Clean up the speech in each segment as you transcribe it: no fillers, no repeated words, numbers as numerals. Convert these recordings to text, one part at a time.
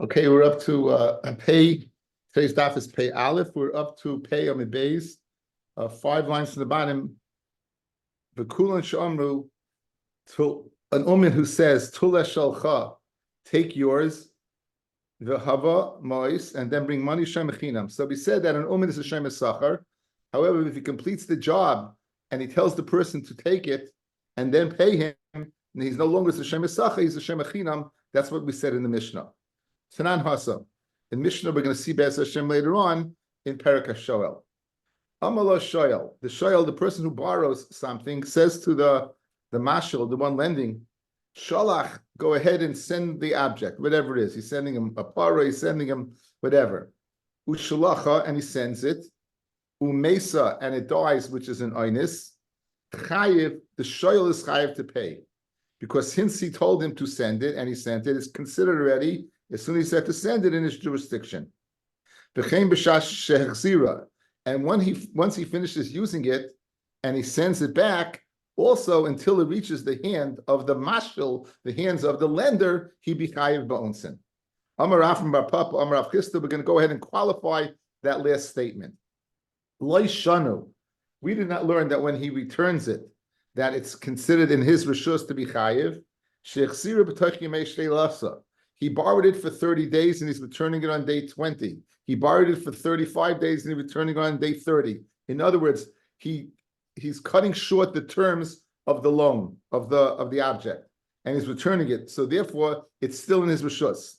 Okay, we're up to pay. Today's daf is pay aleph. We're up to pay amid beis. 5 lines from the bottom. V'kulan she'amru, to an umin who says tula shalcha, take yours, v'hava mois, and then bring money shem echinam. So we said that an umin is a shem esachar. However, if he completes the job and he tells the person to take it and then pay him, and he's no longer a shem esachar, he's a shem echinam. That's what we said in the Mishnah. Tanan Hasa. In Mishnah, we're going to see Be'ez Hashem later on in Perek HaShoel. Amala Shoel. The Shoel, the person who borrows something, says to the mashal, the one lending, Shalach, go ahead and send the object, whatever it is. He's sending him a para, he's sending him whatever. Ushalacha, and he sends it. Umesa, and it dies, which is an oinis. Chayiv, the Shoel is chayiv to pay. Because since he told him to send it, and he sent it, it's considered already as soon as he said to send it in his jurisdiction. And once he finishes using it and he sends it back, also until it reaches the hand of the mashal, the hands of the lender, he be chayiv ba'onsin. Amar Rav from Bar Papa, Amar Rav Chisda, we're going to go ahead and qualify that last statement. Loi shanu. We did not learn that when he returns it, that it's considered in his rishus to be chayiv. Shechsira b'toch yimei shtei lasa. He borrowed it for 30 days and he's returning it on day 20. He borrowed it for 35 days and he's returning it on day 30. In other words, he's cutting short the terms of the loan, of the object, and he's returning it. So therefore, it's still in his rishus.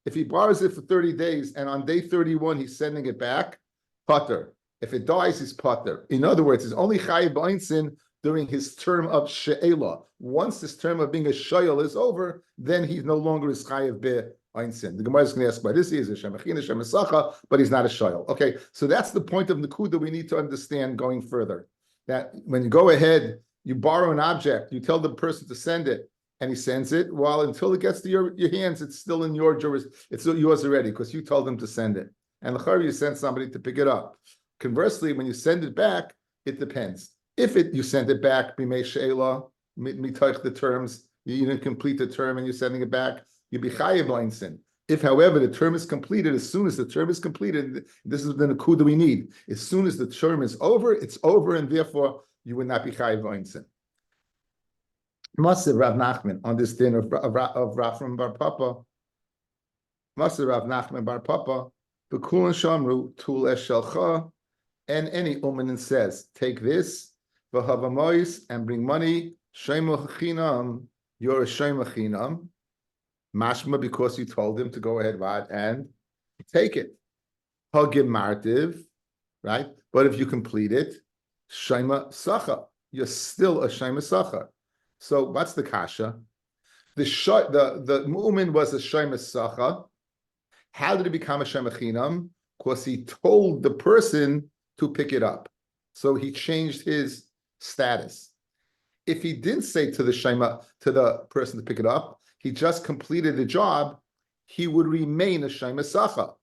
If he borrows it for 30 days and on day 31 he's sending it back, pater. If it dies, he's pater. In other words, it's only chayiv b'einsin during his term of she'ela. Once this term of being a shoyel is over, then he no longer is chayiv be'einsin. The Gemara is going to ask why this is a shemachin, a shemesacha, but he's not a shoyel. Okay, so that's the point of Nakuda we need to understand going further. That when you go ahead, you borrow an object, you tell the person to send it, and he sends it, well, until it gets to your hands, it's still in your jurisdiction. It's still yours already, because you told him to send it. And l'chari, you send somebody to pick it up. Conversely, when you send it back, it depends. If you send it back, b'mei she'ela, mitoich the terms, you didn't complete the term and you're sending it back, you be chayiv b'einsin. If, however, the term is completed, as soon as the term is completed, this is the nakuda we need. As soon as the term is over, it's over, and therefore you would not be chayiv b'einsin. Maser Rav Nachman on this din of Rav from Bar Papa. Maser Rav Nachman Bar Papa, b'kulan shamru tul eshelcha, and any umanin says, take this, v'havamois, and bring money, shema chinam, you're a shema chinam, mashma, because you told him to go ahead, right, and take it. Hagim martiv, right? But if you complete it, shema sacha, you're still a shema sacha. So what's the kasha? The mu'min was a shema sacha. How did it become a shema chinam? Because he told the person to pick it up. So he changed his status. If he didn't say to the person to pick it up, he just completed the job, he would remain a shema sacha.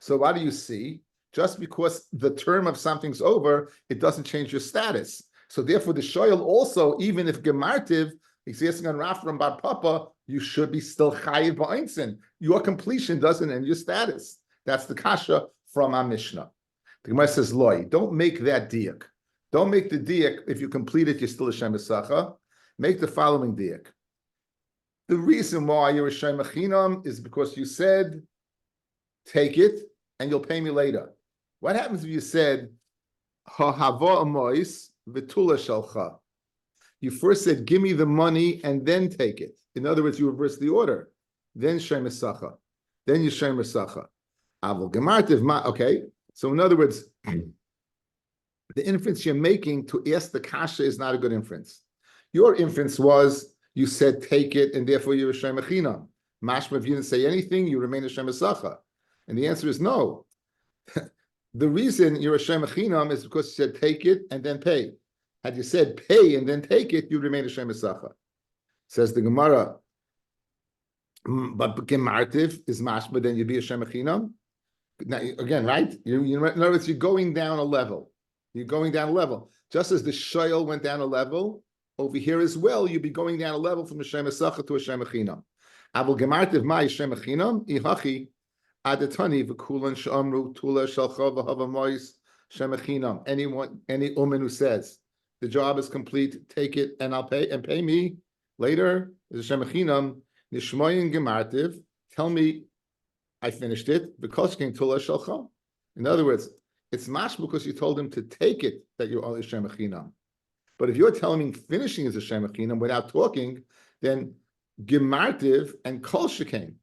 So what do you see? Just because the term of something's over, it doesn't change your status. So therefore, the shoyel also, even if gemartiv, he's asking on Rav from Bar Papa, you should be still chayiv b'einsin. Your completion doesn't end your status. That's the kasha from our Mishnah. The Gemara says, loy, don't make that diak. Don't make the diak, if you complete it, you're still a shema sacha. Make the following diak. The reason why you're a shema chinam is because you said, take it, and you'll pay me later. What happens if you said, ha'hava amois v'tula shalcha? You first said, give me the money, and then take it. In other words, you reverse the order. Then shema sacha. Then you shema sacha. Avol gemartiv ma, okay. So in other words, the inference you're making to ask the kasha is not a good inference. Your inference was, you said take it, and therefore you're a shema chinam. Mashma, if you didn't say anything, you remain a shema sacha. And the answer is no. The reason you're a shema chinam is because you said take it and then pay. Had you said pay and then take it, you remain a shema sacha. Says the Gemara, but gemartiv is mashma, then you'd be a shema chinam. Now, again, right? In other words, you're going down a level. You're going down a level. Just as the shoyel went down a level, over here as well, you'd be going down a level from a shema sacha to a shema chinam. Abul gemartiv mai Shem Achinam ihachi adatani v'kulan shamru tula shalcha v'hava mois Shem Achinam. Any woman who says the job is complete, take it and I'll pay me later is a Shem Achinam nishmoyin gemartiv. Tell me I finished it because tula shalcha. In other words, it's mash because you told him to take it that you're only Shem Achinam. But if you're telling me finishing is a Shem Achinam without talking, then Gemartiv and Kol Shekain.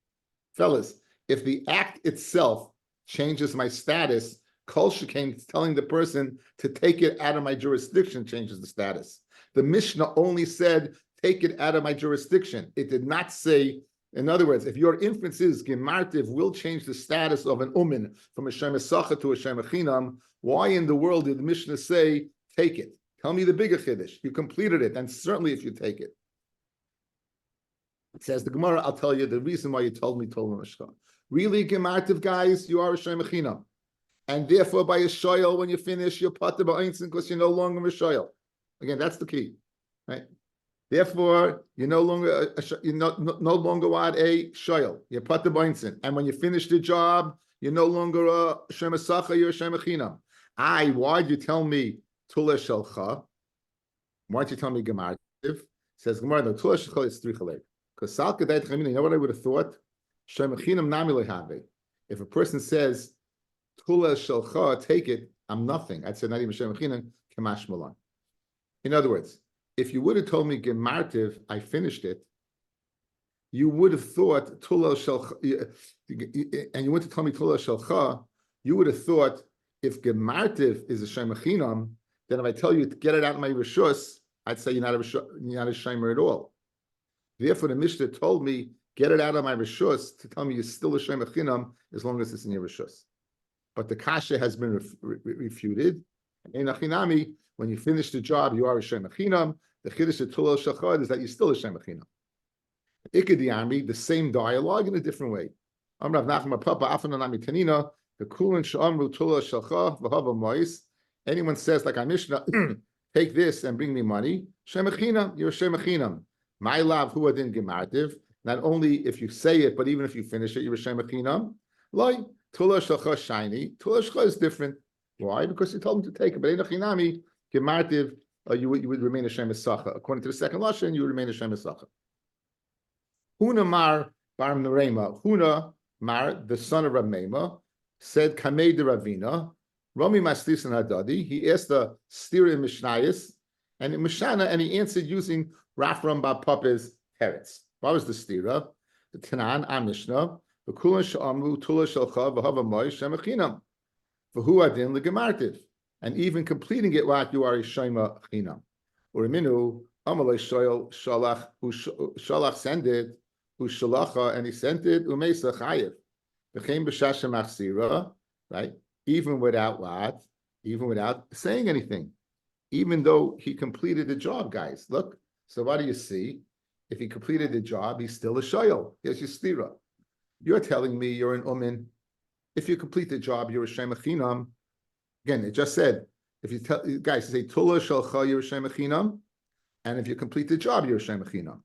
Fellas, if the act itself changes my status, Kol Shekain telling the person to take it out of my jurisdiction changes the status. The Mishnah only said, take it out of my jurisdiction. It did not say, in other words, if your inference is Gemartiv will change the status of an Umin from a Shem Esacha to a Shem Achinam, why in the world did the Mishnah say, take it? Tell me the bigger chiddush. You completed it, and certainly if you take it. It says the Gemara, I'll tell you the reason why you told me Mishka. Really, Gemartiv guys, you are a Shem Achinam. And therefore, by a shoyel, when you finish, you're pater ba'einsin because you're no longer a shoyel. Again, that's the key, right? Therefore, you're no longer no longer what a shoyel. You're pater ba'einsin. And when you finish the job, you're no longer a Shem Esacha, you're a Shem Achinam. Why'd you tell me Tula Shalcha? Why don't you tell me Gemartiv? Says Gemara, no, Tula Shalcha is three chalek. Because Salka Dait Chamina, you know what I would have thought? Shem Achinam Nami Lehave. If a person says Tula Shalcha, take it, I'm nothing. I'd say not even Shem Achinam, Kamash Malan. In other words, if you would have told me Gemartiv, I finished it, you would have thought Tula Shalcha, and you went to tell me Tula Shalcha, you would have thought if Gemartiv is a Shem Achinam, then if I tell you to get it out of my Rishus, I'd say you're not a Shemer at all. Therefore, the Mishnah told me, get it out of my Rishus to tell me you're still a Shem Achinam as long as it's in your Rishus. But the Kasha has been refuted. In Achinami, when you finish the job, you are a Shem Achinam. The Chiddush of Tulal Shachad is that you're still a Shem Achinam. Ikadiyami, the same dialogue in a different way. Amrav Nachman Papa Afananami Tanina, the Kulin Sha'amru Tulal Shachah, V'hava Mois. Anyone says, like our Mishnah, take this and bring me money, Shem Achinam, you're a Shem Achinam. My love, who adin gemartiv. Not only if you say it, but even if you finish it, you're a Shem Achinam. Like Tula Shalcha shiny. Tula Shalcha is different. Why? Because you told him to take it. But in Achinami, gemartiv, you would remain a Shem Esacha. According to the second lashon, you would remain a Shem Esacha. Huna Mar Bar Nerema. Huna Mar, the son of Ramema, said Kamei de Ravina. Rami Maslis and Hadadi. He asked the stira in Mishnayis and in Mishana, and he answered using Rafram Bar Papa's teretz. What was the stira? The Tanan Mishnah. The Kulan Sha'amru Tula Shalcha V'hava Moy Shem Achinam. V'hu Adin Legemartiv. And even completing it, what you are a Shema Achinam. Uriminu Amalei Shoyal Shalach Shalach send it Ushalacha, and he sent it Umeisa Chayev. V'chein B'shasha Machsira, right? Even without what? Even without saying anything. Even though he completed the job, guys. Look, so what do you see? If he completed the job, he's still a shoyel. Here's your stira. You're telling me you're an umin. If you complete the job, you're a shem achinam. Again, it just said, if you tell guys, say tula shalcha, you're a shem achinam. And if you complete the job, you're a shem achinam.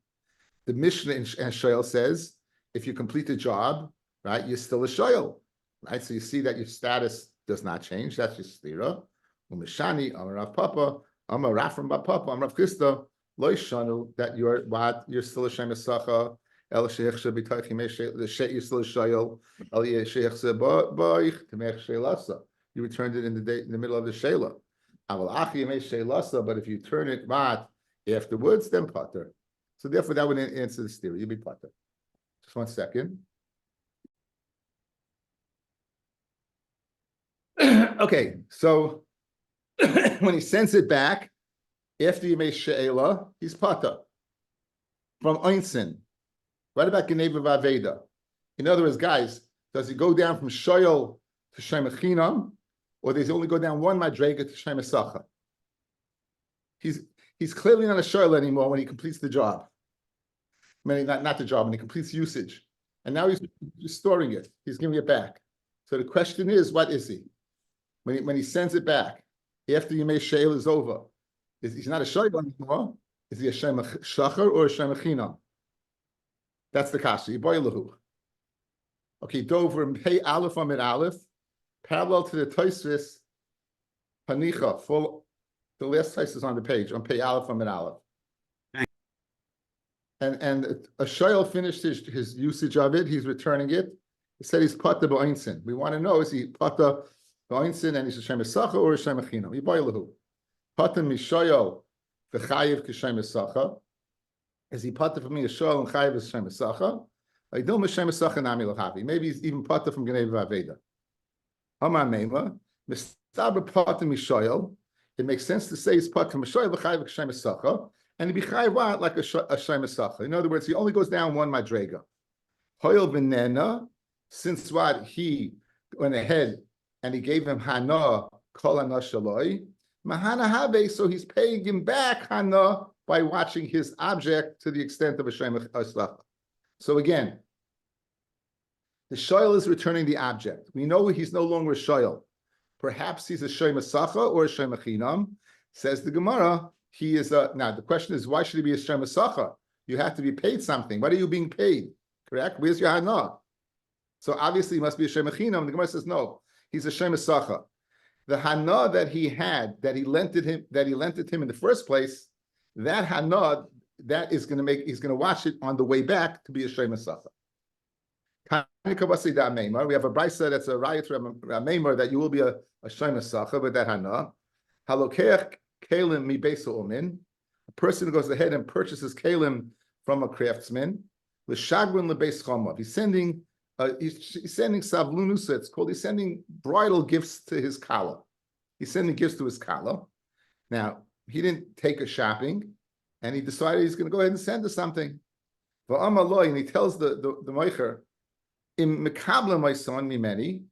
The Mishnah in shoyel says, if you complete the job, right, you're still a shoyel. Right? So you see that your status does not change. That's your stira. Umeshani, Amar Rav Papa, Amar Rafram Bar Papa, Amar Rav Chisda, Lo Yishanu, that you're what? You're still a Shem Esacha, El Sheichsha B'Taychim, the Sheikh, you're still a Shayel, El Sheichsha B'Oich, Temech Sheilasa. You returned it in the middle of the Sheila. Aval Achi Yemei Sheilasa, but if you turn it what afterwards, then Pater. So therefore, that would answer the theory. You'd be Pater. Just 1 second. Okay, so when he sends it back, after you make she'ela, he's pata from Einsin. What about Geneva Vaveda? In other words, guys, does he go down from Shoyel to Shem Achinam, or does he only go down one Madrega to Shem Esacha? He's clearly not a Shoyel anymore when he completes the job. I mean, not the job, when he completes usage. And now he's restoring it. He's giving it back. So the question is, what is he? When he sends it back, after Yemei She'el is over, he's not a Shoyel anymore. Is he a Shem Shachar or a Shem Achinam? That's the kasha. Yiboilahu. Okay, Dover Pei Aleph Amid Aleph, parallel to the Tosfos Hanicha, full. The last Tosfos is on the page on Pei Aleph Amid Aleph. And a shayl finished his usage of it. He's returning it. He said he's pata b'oinsin. We want to know, is he pata b'oinsin and he's a shem esacha or a shem echinam? Yiboilahu. Pata mishoyel v'chayiv k'shem esacha. Is he pata from me a shayl and chayiv as shem esacha? Maybe he's even pata from Geneva Aveda. Amar Meima, Mistaber pata mishoyel. It makes sense to say he's pata mishoyel v'chayiv k'shem esacha. And he be chayiv like a shem esacha. In other words, he only goes down one madrega. Hoyel v'nena, since what he went ahead and he gave him hana kol hana shaloi, mahana habe, so he's paying him back hana by watching his object to the extent of a shem esacha. So again, the shoyl is returning the object. We know he's no longer a shoyl. Perhaps he's a shem esacha or a shem echinam. Says the Gemara. He is now the question is, why should he be a shem esacha? You have to be paid something. What are you being paid? Correct? Where's your hana? So obviously he must be a shem echinam. The Gemara says no. He's a shem esacha. The hana that he had, that he lent it him in the first place, that hana, that is going to make, he's going to watch it on the way back to be a shem esacha. We have a brisa that's a riot Meimar that you will be a shem esacha, but that hana. Halokeach kalim mi beisa umin. A person goes ahead and purchases kalim from a craftsman. L'shagrin lebeis chamav. He's sending savlunusa. It's called. He's sending bridal gifts to his kala. He's sending gifts to his kala. Now he didn't take a shopping, and he decided he's going to go ahead and send her something. And he tells the meicher, "Im mekabla my son mimeni,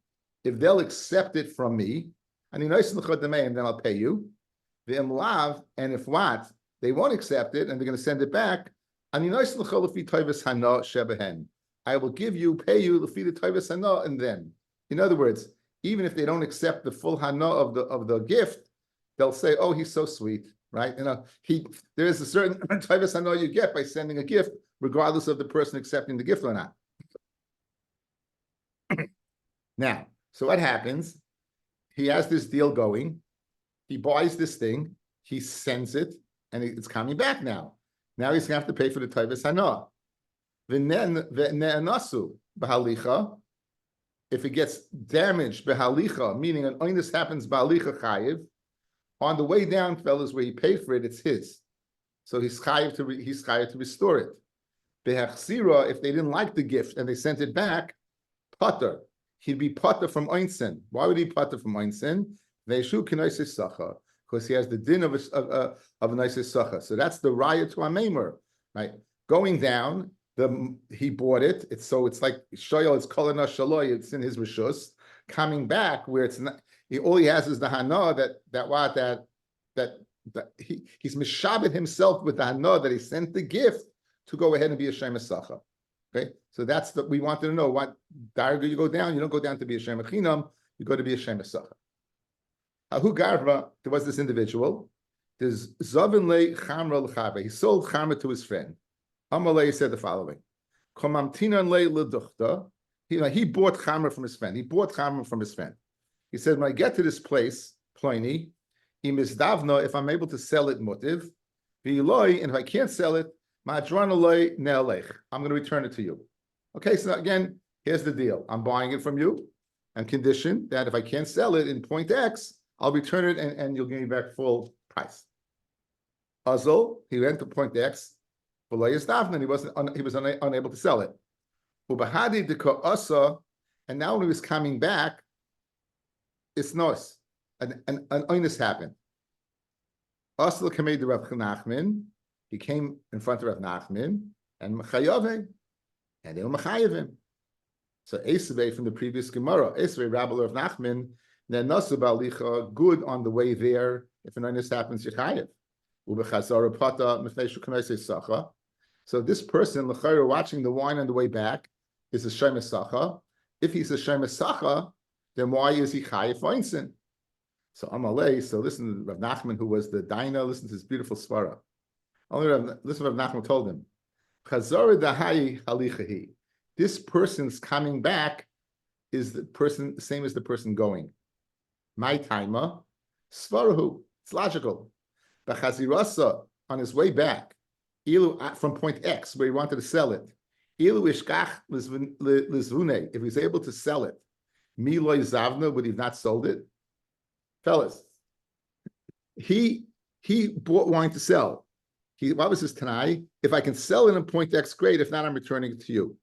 if they'll accept it from me, and then I'll pay you. V'im lav, and if what they won't accept it and they're going to send it back, I will give you, pay you the tovas hana, and then, in other words, even if they don't accept the full hana of the gift, they'll say, "Oh, he's so sweet." Right? There is a certain tovas hana you get by sending a gift, regardless of the person accepting the gift or not. Now, so what happens? He has this deal going. He buys this thing. He sends it, and it's coming back now. Now he's going to have to pay for the tovas hana. V'ne'anasu b'halicha. If it gets damaged b'halicha, meaning an oinus happens b'halicha chayiv, on the way down, fellas, where he paid for it, it's his. So he's chayiv to restore it. B'hachsira, if they didn't like the gift and they sent it back, pater. He'd be pater from oinsin. Why would he pater from oinsin? Ve'eshu k'noisei sacha, because he has the din of a noisei sacha. So that's the raya to a meimer, right? Going down, he bought it. It's like shoyel. It's kolana shaloy. It's in his rishus. Coming back where it's not. All he has is the hana that he's mishabed himself with the hana that he sent the gift to go ahead and be a shem esacha. Okay, so that's we wanted to know what darga you go down. You don't go down to be a shem echinam. You go to be a shem esacha. Ahu garva. There was this individual. There's zavin le chamra l'chabe. He sold chamra to his friend. Amalei said the following: Komamtinan le leduchta. He bought chamra from his friend. He said, when I get to this place, Pliny, imizdavna, if I'm able to sell it mutiv, v'iloi, and if I can't sell it, ma'adranaloi ne'alech. I'm going to return it to you. Okay, so again, here's the deal. I'm buying it from you, and condition that if I can't sell it in point X, I'll return it and you'll give me back full price. Azul, he went to point X, and he was unable to sell it. Ubahadi deka asa, and now when he was coming back, it's nos. An oinus happened. Asal kamei de Rav Nachman. He came in front of Rav Nachman and machayave, and they were machayavim. So Esavei from the previous Gemara, Esavei Rabbi Rav Nachman, then nasu ba'alicha, good on the way there. If an oinus happens, yechayev. Ubechazara pata mefneshu k'noisei sacha. So this person, l'chayra, watching the wine on the way back, is a shem esacha. If he's a shem esacha, then why is he chayiv feinsin? So Amalei, so listen to Rav Nachman, who was the Daina, listen to his beautiful svara. Listen to what Rav Nachman told him. Chazor dahai halichahi. This person's coming back is the person same as the person going. My timer, svarahu. It's logical. The chazirasa on his way back, ilu from point X where he wanted to sell it. Ilu ishkach lizvune. If he's able to sell it, miloi zavna, would he have not sold it? Fellas, he bought wine to sell. What was his tanai? If I can sell it in point X, great. If not, I'm returning it to you.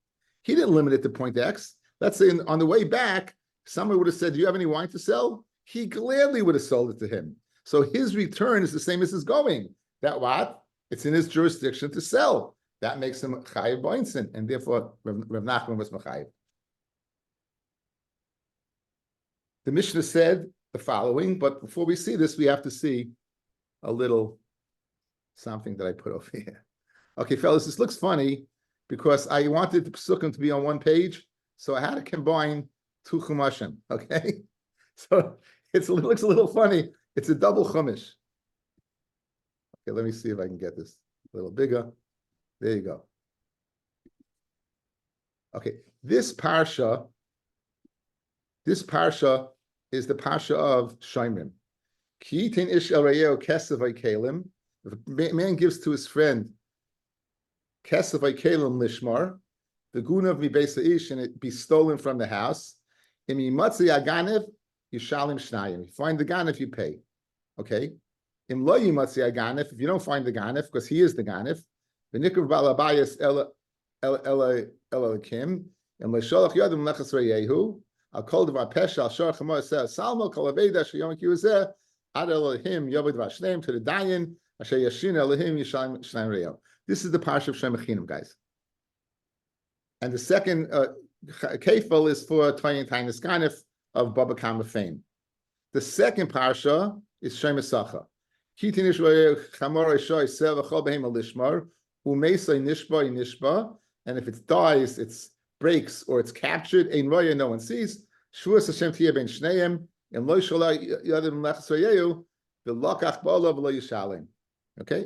He didn't limit it to point X. Let's say on the way back, someone would have said, do you have any wine to sell? He gladly would have sold it to him. So his return is the same as his going. That what? It's in his jurisdiction to sell. That makes him chayiv b'insin, and therefore Rav Nachman was mechayiv. The Mishnah said the following, but before we see this, we have to see a little something that I put over here. Okay, fellas, this looks funny because I wanted the psukim to be on one page, so I had to combine two chumashim. Okay, so it looks a little funny. It's a double chumash. Okay, let me see if I can get this a little bigger. There you go. Okay, this parsha is the parsha of Shomrim. Kitin ish el rayeo kesef kalim. If a man gives to his friend kesef kalim lishmar, the gunav mi beis ish, and it be stolen from the house. Imi Metzia aganev yishalim shnayim. You find the ganef, you pay. Okay. Im lo yimatzi ganef. If you don't find the ganef, because he is the ganef, the nikra balabayas elakim and lesholach yadam lechas reyehu. I'll call the vapesha. I'll show chamo says salmo kalaveda sheyom kiuzeh ad Elohim yavod vashleim to the dayin asher yashin Elohim yishalim shnayim reyo. This is the parsha of Shem Achinim, guys. And the second kefil is for Toyin Tainis Ganef of Baba Kama fame. The second parsha is Shem Esacha. Kitin Ishvay Chamor Ishoy Sev Achol Behem Alishmar Umesay Nishba Nishba, and if it dies, it breaks or it's captured. Ein Roya, no one sees. Shuas Hashem Tiyeh Ben Shneim and Lo Shala Yadim Lechas Reyehu V'Lakach Ba'olav Lo Yishalim. Okay.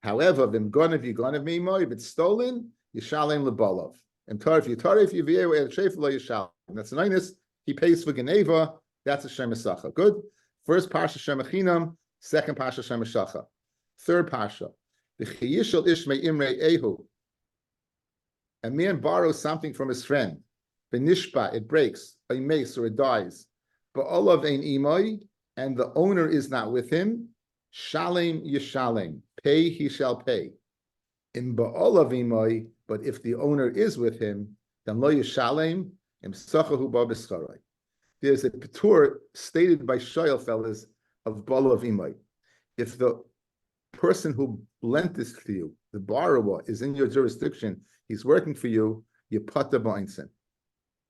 However, V'Im Gonav Yigonav Meimoy, if it's stolen, Yishalim LeBolov. And Tarif Yivyehu El Sheif Lo Yishalim. That's the ninus. He pays for Geneva. That's a Shem Esacha. Good. First parsha Shem Achinam. Second parsha Shem Esacha. Third parsha. The Chiyishal Ishmei Imrei Ehu. A man borrows something from his friend. Benishpa, it breaks, a mace, or it dies. But olav ein imoi, and the owner is not with him. Shalem yishalem, pay he shall pay. In ba'olav imoi, but if the owner is with him, then lo yishalem im sachahu ba b'scharoi. There's a patur stated by Shoyal fellas of ba'olav imoi. If the person who lent this to you, the borrower, is in your jurisdiction, he's working for you, you put the b'insin.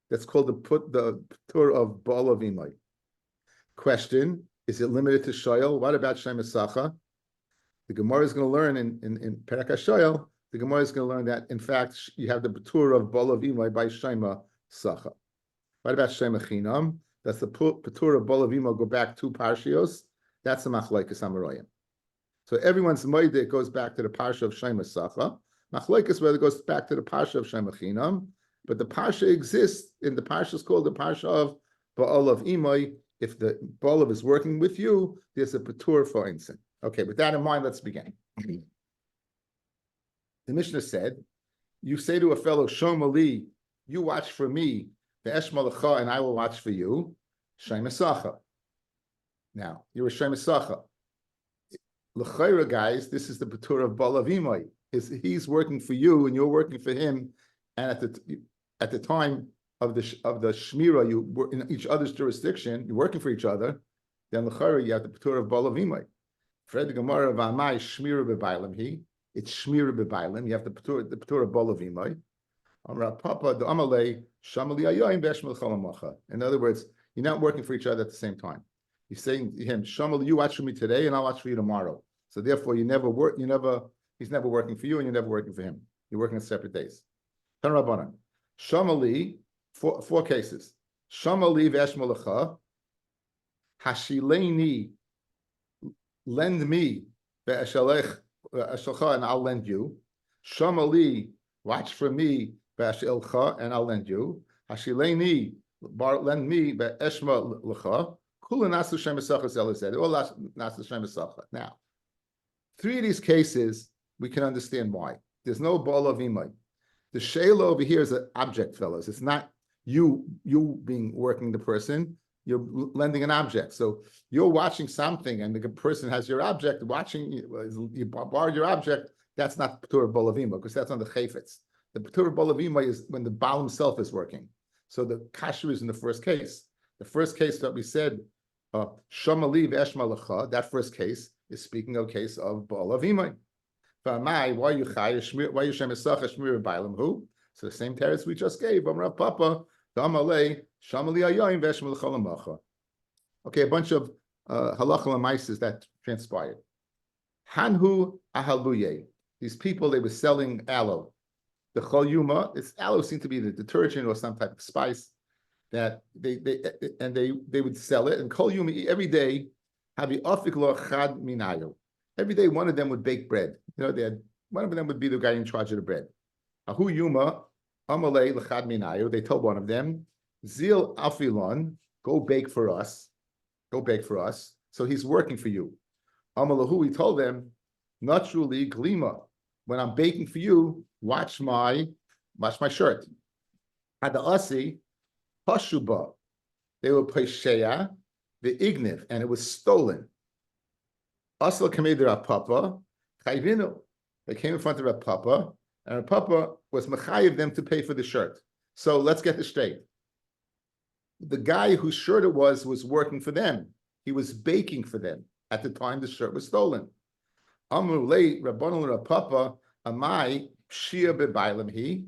That's called the patur of ba'olav imoi. Question: is it limited to Shoyal? What about Shem Esacha? The Gemara is going to learn in Perek HaShoyal. The Gemara is going to learn that in fact you have the patur of ba'olav imoi by Shem Esacha. What about Shem Achinam? That's the patur of ba'olav imoi. Go back two parshios. That's the machlokes Amoraim. So everyone's moide goes back to the parsha of Shem Esacha. Machlokes whether it goes back to the parsha of Shem Achinam, but the parsha exists in the parsha is called the parsha of ba'olav imoi. If the ba'olav is working with you, there's a patur for insin. Okay, with that in mind, let's begin. The Mishnah said, you say to a fellow, Shom Ali, you watch for me, the Esh Malacha, and I will watch for you, Shem Esacha. Now, you're a Shem Esacha. L'chayra, guys, this is the patur of ba'olav imoi. He's working for you, and you're working for him, and at the time of the shmira, you were in each other's jurisdiction, you're working for each other, then l'chayra, you have the patur of ba'olav imoi. Fred the Gemara of Amai shmira b'bailim it's shmira b'bailim. You have the patur of ba'olav imoi. Papa the amalei shamali ayoyim b'eshmel chalamacha. In other words, you're not working for each other at the same time. You're saying to him, Shamal, you watch for me today, and I'll watch for you tomorrow. So therefore, he's never working for you, and you're never working for him. You're working on separate days. Tan Rabbanan. Shamali, four cases. Shamali v'eshmalacha, hashileni, lend me, ve'eshalech, and I'll lend you. Shamali, watch for me, Bashilcha, and I'll lend you. Hashileni, lend me, Eshma Lecha. Kula Nasu Shem Esachas Elazed. All Nasu Shem Esachas. Now, three of these cases, we can understand why. There's no ball of imay. The shayla over here is an object, fellows. It's not you being working the person. You're lending an object. So you're watching something, and the person has your object. Watching you borrowed your object. That's not P'tur bol of imay, because that's on the chayfetz. The P'tur bol of imay is when the Baal himself is working. So the kasher is in the first case. The first case that we said, Shamali v'eshma lecha, that first case is speaking of a case of bol of imay. Why you shem esach shmir b'ailam who? So the same teretz we just gave. Rav Papa damalei shamali ayoyim v'eshma lecha lamacha. Okay, a bunch of halacha lemaises that transpired. Hanhu ahaluye. These people, they were selling aloe. The chol yuma, it's aloe seemed to be the detergent or some type of spice that they would sell it. And kol yuma every day have the afik lo chad minayo. Every day one of them would bake bread. You know, they had one of them would be the guy in charge of the bread. Ahu yuma amalei lechad minayo. They told one of them, zil afilon, go bake for us. Go bake for us. So he's working for you. Amalahu, he told them, naturally glima. When I'm baking for you, watch my shirt. Had the asi pashuba. They were pesheya, the igniv, and it was stolen. Asla kamed Rav Papa, chayvinu. They came in front of Rav Papa, and Rav Papa was mechayiv them to pay for the shirt. So let's get this straight. The guy whose shirt it was working for them. He was baking for them at the time the shirt was stolen. Amrulei Rabbanul Rav Papa, amai pshia bebailim he.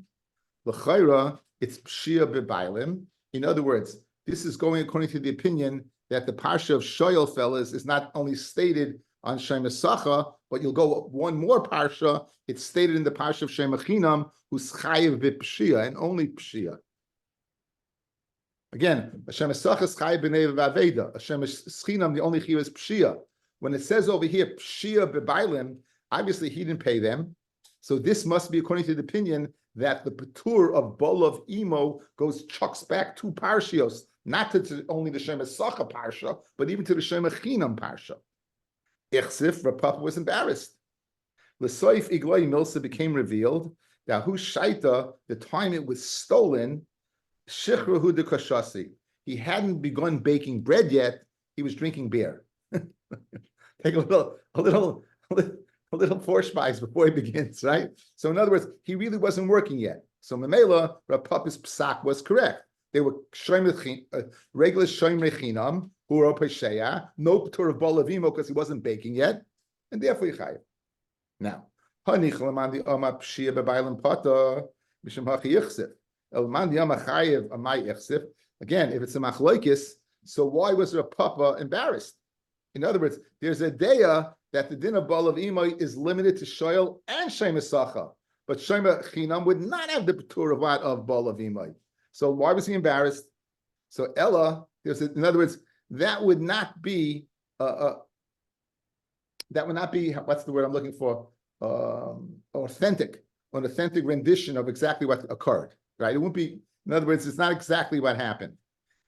L'chayra, it's pshia bebailim. In other words, this is going according to the opinion that the parsha of Shoyel fellas is not only stated on Shem Esacha, but you'll go one more parsha. It's stated in the parsha of Shem Echinam, who's chayiv b'pshia and only pshia. Again, Hashem Esacha is chayiv b'nei v'aveda. Hashem Echinam, the only chayiv is pshia. When it says over here pshia b'bailim, obviously he didn't pay them. So this must be according to the opinion that the P'tur of Bol of Imo chucks back two parshios, not to only the Shem Esacha parsha, but even to the Shem Echinam parsha. Ichsif, Rav Papa was embarrassed. L'soif Igloi Milsa became revealed that who shaita, the time it was stolen, Shichrahu de Kashasi. He hadn't begun baking bread yet, he was drinking beer. Take a little foreshpice before he begins, right? So in other words, he really wasn't working yet. So Memela, Rav Papa's psak was correct. They were regular shoymei chinam, who were pesheya, no p'tur of bol of imo because he wasn't baking yet, and therefore he chayiv. Now, hanich lamandi ama pshia bebailim pata mishum hachi yichsif. Lamandi ama chayiv amai yichsif. Again, if it's a machlokes, so why was Rav Papa embarrassed? In other words, there's a daya that the din of bol of imo is limited to shoyel and shem esacha, but shem chinam would not have the p'tur of bol of imo. So why was he embarrassed? So Ella, in other words, that would not be what's the word I'm looking for? An authentic rendition of exactly what occurred, right? It won't be. In other words, it's not exactly what happened.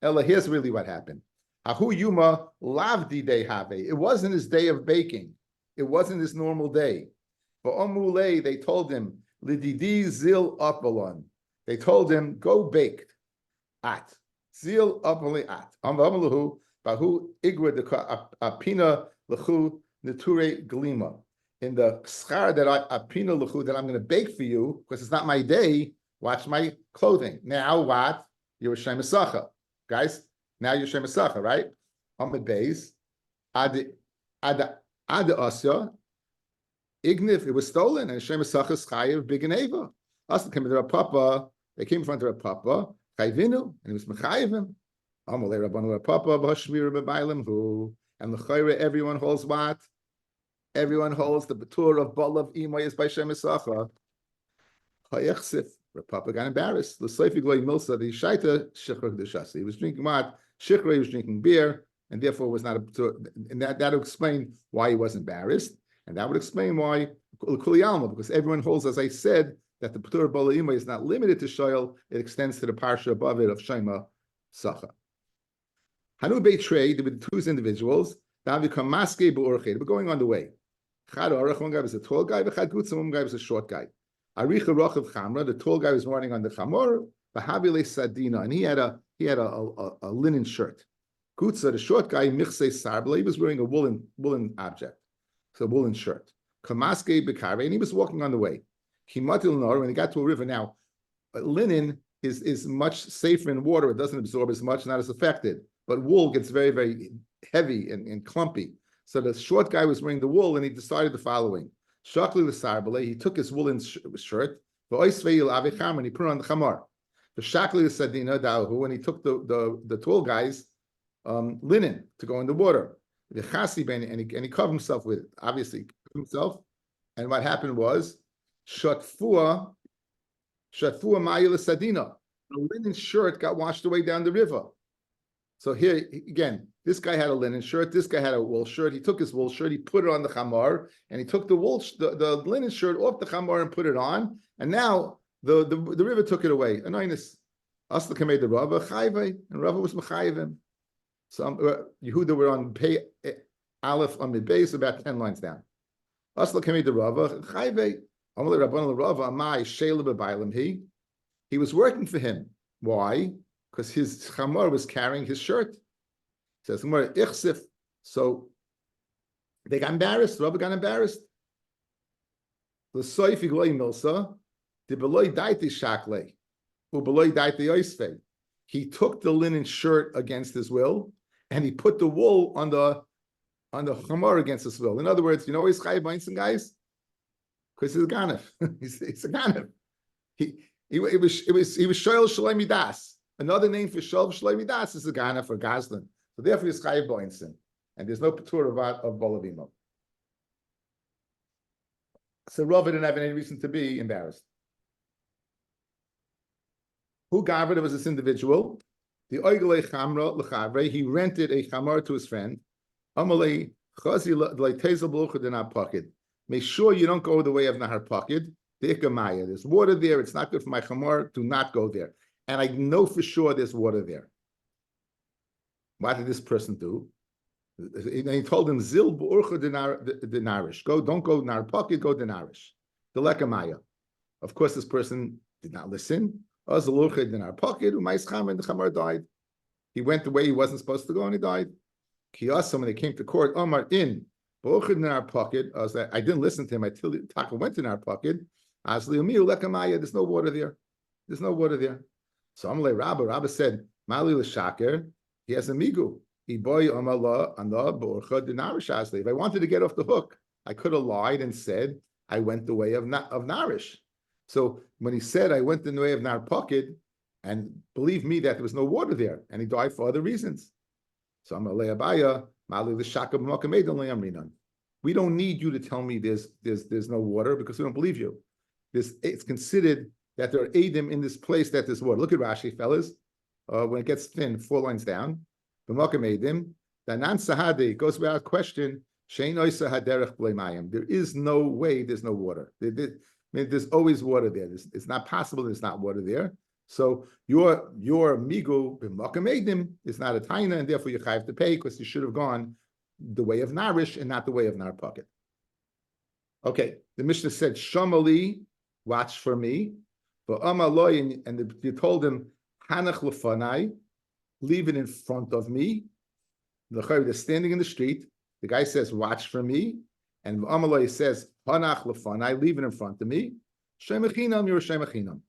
Ella, here's really what happened. Ahu Yuma lavdi de have. It wasn't his day of baking. It wasn't his normal day. But Omule, they told him, Lididi zil apalon. They told him, go bake at. Zil apali at. Amvamulahu, bahu igwa de apina lechu nature glima. In the schar that apina lechu that I'm going to bake for you, because it's not my day, watch my clothing. Now what? You're a Shem Esacha. Guys, now you're Shem Esacha, right? Amid Beis. Ad asya. Ignif, it was stolen, and Shem Esacha is chayiv b'geneva. Also came to Rav Papa. They came in front of Rav Papa, chayvinu, and he was mechayivim. Amalei Rabbanu Rav Papa b'hashmira b'bailim hu, and l'chayre everyone holds what? Everyone holds the betur of bol of imoy is by Shem Esacha. Hayechsif. Rav Papa got embarrassed. L'soifi gloi milsa the shaita shikra d'shasi. He was drinking what? Shikra. He was drinking beer, and therefore was not a betur. And that will explain why he was embarrassed. And that would explain why because everyone holds, as I said, that the P'tur B'La'ima is not limited to Shoyal, it extends to the parsha above it of Shema Sacha. Hanu Beitrei, there were two individuals, that become Maske B'Orche, they were going on the way. Chad Orach, one guy was a tall guy, Chad Gutzim, one guy was a short guy. Aricha Rochav Chamra, the tall guy was running on the Chamor, Vahabile Sadina, and he had a linen shirt. Gutza, the short guy, Michse Sarbla, he was wearing a woolen object, so a woolen shirt. Kamaske Bekare, and he was walking on the way. Kimatil Nor, when he got to a river now, linen is much safer in water, it doesn't absorb as much, not as affected. But wool gets very, very heavy and clumpy. So the short guy was wearing the wool, and he decided the following. Shakli L'Sarbale, he took his woolen shirt, and he put it on the chamar. The Shakli L'Sadina Dahu, and he took the tall guy's linen to go in the water. The Chasi and he covered himself with it, obviously himself. And what happened was, Shatfua Ma'il Sadina. The linen shirt got washed away down the river. So here again, this guy had a linen shirt, this guy had a wool shirt. He took his wool shirt, he put it on the chamar, and he took the linen shirt off the chamar and put it on. And now the river took it away. Anoinus. Asla made the Rabbi Chayve, and Rabbi was Mechayvim. Some Yehuda were on Pei Aleph on Midbeis, about 10 lines down. Asla made the Rabbi Chayve. He was working for him. Why? Because his chamor was carrying his shirt. Says Ichsif. So they got embarrassed. Rabbi got embarrassed. The soifi gloi milsa, the beloy daiti shakle, ubeloy daiti oisfe. He took the linen shirt against his will, and he put the wool on the chamor against his will. In other words, you know he's Chayav Beinson, guys? Because he's a ganef. he's a ganef. He was shoyel shalei midas. Another name for shol shalei midas is a ganef or gazlan. So therefore, he's Chayav Beinson, and there's no patur of bolavimo. So Rav didn't have any reason to be embarrassed. Who gavra? There was this individual. The oigle chamra lechavre. He rented a chamar to his friend. Amalei chazi leitezel b'luchad in our pocket. Make sure you don't go the way of Nahar Pakid. There's water there. It's not good for my chamor. Do not go there. And I know for sure there's water there. What did this person do? And he told him, Zil b'urcha denarish. Don't go Nahar Pakid, go denarish. The lekamaya. Of course, this person did not listen. The chamor died. He went the way he wasn't supposed to go, and he died. Kiyasa, when they came to court, Omar in. In our pocket, I didn't listen to him until Taka went in our pocket. There's no water there. There's no water there. So Amalei Rabbi said, Mali l'shaker, he has a migu. If I wanted to get off the hook, I could have lied and said I went the way of Narish. So when he said I went the way of Nar pocket, and believe me that there was no water there, and he died for other reasons. So Amalei Abaya. We don't need you to tell me there's no water because we don't believe you. It's considered that there are Adim in this place that there's water. Look at Rashi, fellas. When it gets thin, 4 lines down. It goes without question. There is no way there's no water. There's always water there. It's not possible there's not water there. So your migu b'makam is not a taina, and therefore you have to pay because you should have gone the way of Narish and not the way of Nar Pocket. Okay, the Mishnah said, Shamali, watch for me. For Amaloi, and you told him, Hanach lefanai, leave it in front of me. They're standing in the street. The guy says, watch for me. And Amaloi says, Hanach lefanai, leave it in front of me. Shemachinam, you're a Shemachinam.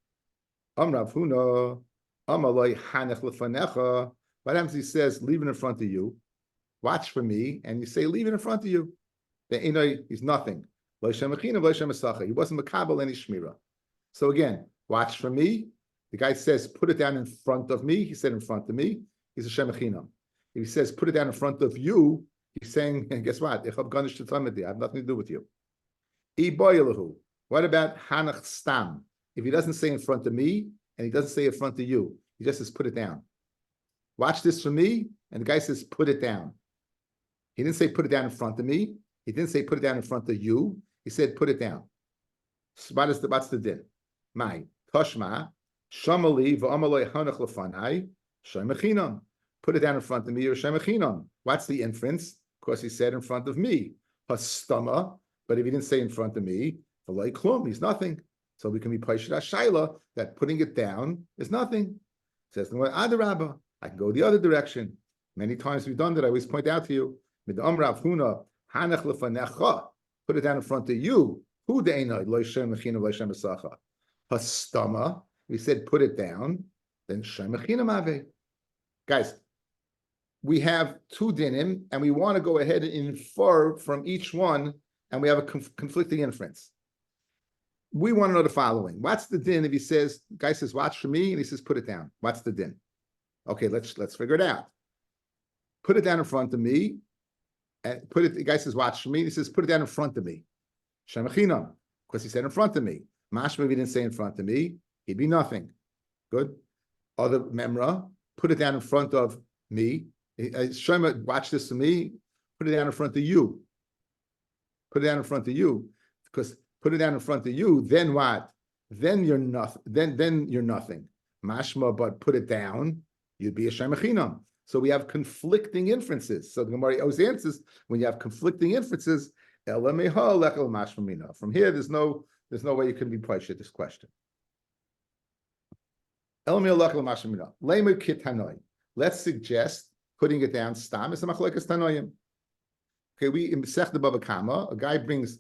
Amrav Huna, Amaloi Hanach lefanecha. What happens? He says, leave it in front of you. Watch for me, and you say, leave it in front of you. He's nothing. He wasn't makabel any shmira. So again, watch for me. The guy says, put it down in front of me. He said, in front of me. He's a shemachinam. If he says, put it down in front of you, he's saying, and guess what? I have nothing to do with you. What about Hanach Stam? If he doesn't say in front of me, and he doesn't say in front of you, he just says, put it down. Watch this for me, and the guy says, put it down. He didn't say, put it down in front of me. He didn't say put it down in front of you. He said put it down. So what's the din? My Toshma, Shamali v'amalei hanach lefanai, shemechinam. Put it down in front of me or shemechinam. What's the inference? Of course, he said in front of me. Hastama, but if he didn't say in front of me, v'lei klum, he's nothing. So we can be paishet shaila that putting it down is nothing. Says the Adarabba, I can go the other direction. Many times we've done that. I always point out to you. Put it down in front of you. Hastama. We said put it down. Then shemechina mave. Guys, we have two dinim, and we want to go ahead and infer from each one, and we have a conflicting inference. We want to know the following. What's the din if he says, guy says, watch for me, and he says, put it down. What's the din? Okay, let's figure it out. Put it down in front of me, and the guy says, watch for me, and he says, put it down in front of me. Shemachinam, because he said in front of me. Mashma, if he didn't say in front of me, he'd be nothing. Good. Other memra, put it down in front of me. Shema, watch this for me, put it down in front of you. Put it down in front of you, because put it down in front of you, then what? Then you're nothing. Then you're nothing. Mashma, but put it down, you'd be a shemachinam. So we have conflicting inferences. So the Gemara always answers when you have conflicting inferences. From here, there's no way you can be paishet this question. Let's suggest putting it down. Stam is a machlokes tanoim. Okay, we in Masechta Bava Kama, a guy brings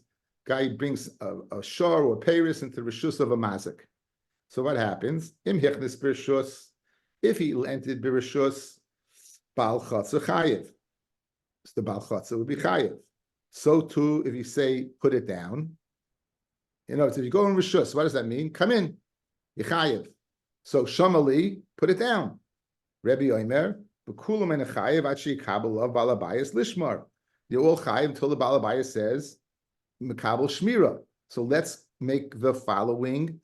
a shor or a paris into the rishus of a mazik. So what happens? Im hichnis b'rishus, if he entered b'rishus, bal chatzah chayiv. So the bal chatzah would be chayiv. So too, if you say put it down, if you go in rishus, what does that mean? Come in, you chayiv. So shamali, put it down. Rabbi Omer, b'kulam en chayiv achi kabel of balabayas lishmar. You're all chayiv until the balabayas says Makabel Shmira. So let's make the following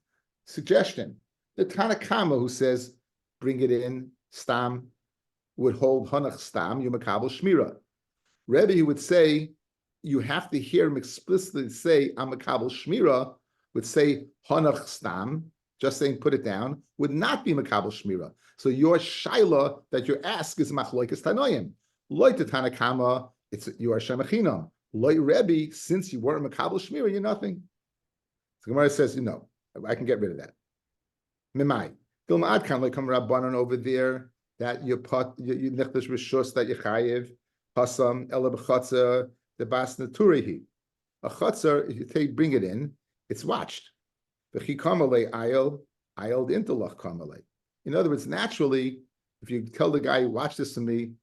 suggestion. The Tanakama who says, bring it in, Stam, would hold Hanach Stam, you Makabel Shmira. Rebbe would say, you have to hear him explicitly say, I'm Makabel Shmira, would say Hanach Stam, just saying put it down, would not be Makabel Shmira. So your shaila that you ask is Machlokes Tanoim. Like the Tanakama, you are Shemachinam. Loi Rebbe, since you weren't Makabel Shmira, you're nothing. So Gemara says, I can get rid of that. Mimai. Dilma'ad kan like come Rabbanon over there that you nechtash rishus that you chayiv hasam ela b'chatzah the bas naturihi. A chatzah, if you bring it in, it's watched. V'chi kamalei ayel intelach kamalei. In other words, naturally, if you tell the guy, watch this to me,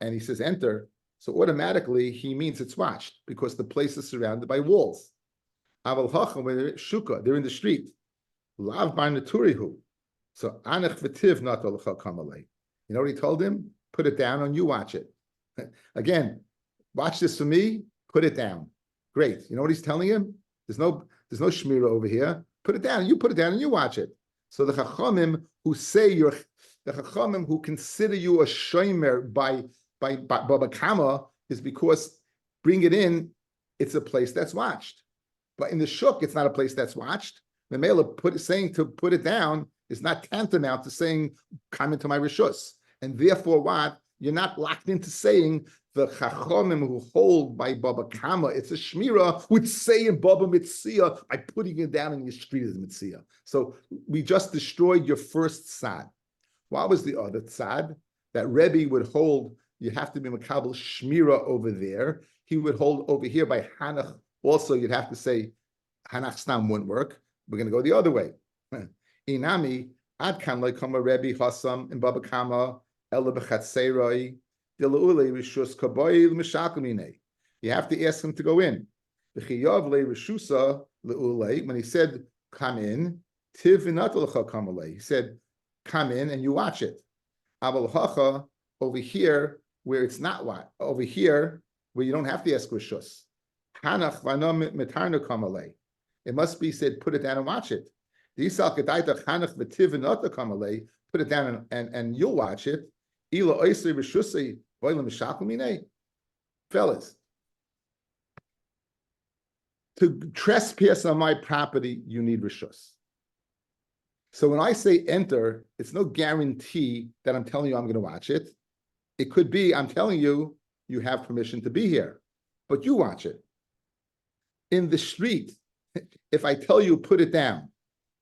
and he says enter, so automatically he means it's watched because the place is surrounded by walls. Aval hacham, when they're shuka, they're in the street. Lav bar naturihu. So anach v'tiv not olcha kamalei. You know what he told him? Put it down and you watch it. Again, watch this for me, put it down. Great. You know what he's telling him? There's no shmira over here. Put it down, you put it down and you watch it. So the chachamim who say the chachamim who consider you a shomer by Baba Kama is because bring it in, it's a place that's watched. But in the shuk, it's not a place that's watched. The mela saying to put it down is not tantamount to saying come into my rishus. And therefore what? You're not locked into saying the chachamim who hold by Baba Kama, it's a shmira, would say in Baba Metzia by putting it down in your street as Metzia. So we just destroyed your first sad. What was the other sad? That Rebbe would hold, you have to be Makabel Shmira over there. He would hold over here by Hanach. Also, you'd have to say Hanach Stam wouldn't work. We're going to go the other way. Inami, Ad Kan Like Kama Rebbe Hassam in Baba Kama, Ela B'Chatseiroi, Dilaule Rishus Kaboy Mishakamine. You have to ask him to go in. V'chiyav Le Rishusa Leule, when he said, come in, Tiv V'Natalcha Kamale. He said, come in and you watch it. Aval Hacha, over here, where it's not what? Over here, where you don't have to ask Rishus. Hanach V'Nam Metarna Kamale. It must be said, put it down and watch it. Put it down and you'll watch it. Fellas, To trespass on my property, you need rishus. So when I say enter, it's no guarantee that I'm telling you I'm going to watch it. It could be I'm telling you you have permission to be here, but you watch it. In the street, if I tell you put it down,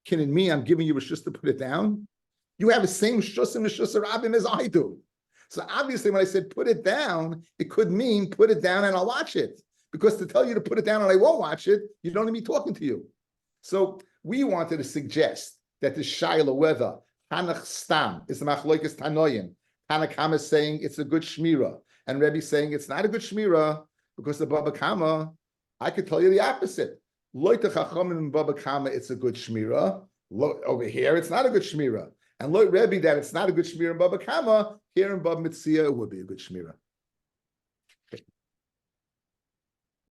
can it mean I'm giving you rishus to put it down? You have the same shus and rishus Rabbim as I do. So obviously when I said put it down, it could mean put it down and I'll watch it. Because to tell you to put it down and I won't watch it, you don't need me talking to you. So we wanted to suggest that the shaila whether Hanach Stam is the Machloikes Tanoim. Tanakama is saying it's a good shmira, and Rebbe saying it's not a good shmira because the Baba Kama, I could tell you the opposite. Loita Chachamim in Baba Kama, it's a good shmira. Over here, it's not a good shmira. And Loit Rebbe that it's not a good shmira in Baba Kama, here in Baba Metzia, it would be a good shmira.